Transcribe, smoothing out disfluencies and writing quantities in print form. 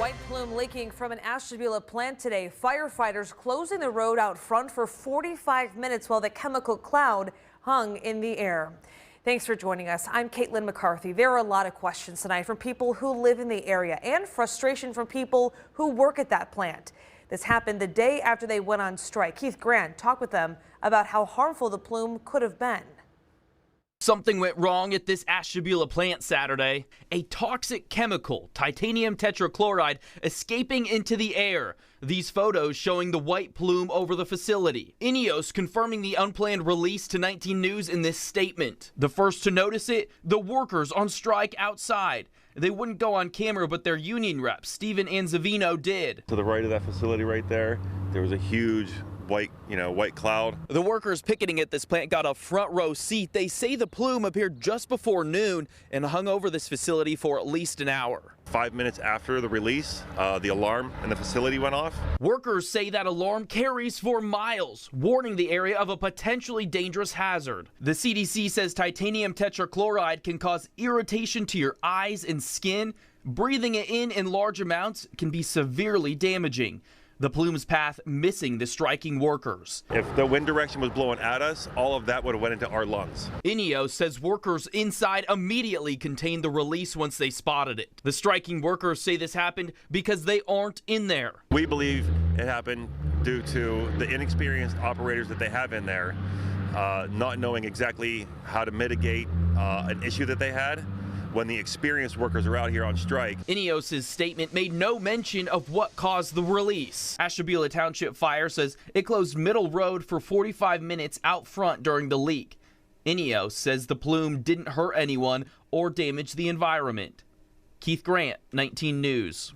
White plume leaking from an Ashtabula plant today. Firefighters closing the road out front for 45 minutes while the chemical cloud hung in the air. Thanks for joining us. I'm Caitlin McCarthy. There are a lot of questions tonight from people who live in the area and frustration from people who work at that plant. This happened the day after they went on strike. Keith Grant talked with them about how harmful the plume could have been. Something went wrong at this Ashtabula plant Saturday. A toxic chemical, titanium tetrachloride, escaping into the air. These photos showing the white plume over the facility. INEOS confirming the unplanned release to 19 News in this statement. The first to notice it, the workers on strike outside. They wouldn't go on camera, but their union rep, Steven Anzavino, did. To the right of that facility right there was a huge white cloud. The workers picketing at this plant got a front row seat. They say the plume appeared just before noon and hung over this facility for at least an hour. 5 minutes after the release, the alarm in the facility went off. Workers say that alarm carries for miles, warning the area of a potentially dangerous hazard. The CDC says titanium tetrachloride can cause irritation to your eyes and skin. Breathing it in large amounts can be severely damaging. The plume's path missing the striking workers. If the wind direction was blowing at us, all of that would have went into our lungs. INEOS says workers inside immediately contained the release once they spotted it. The striking workers say this happened because they aren't in there. We believe it happened due to the inexperienced operators that they have in there, not knowing exactly how to mitigate an issue that they had when the experienced workers are out here on strike. INEOS's statement made no mention of what caused the release. Ashtabula Township Fire says it closed Middle Road for 45 minutes out front during the leak. INEOS says the plume didn't hurt anyone or damage the environment. Keith Grant, 19 News.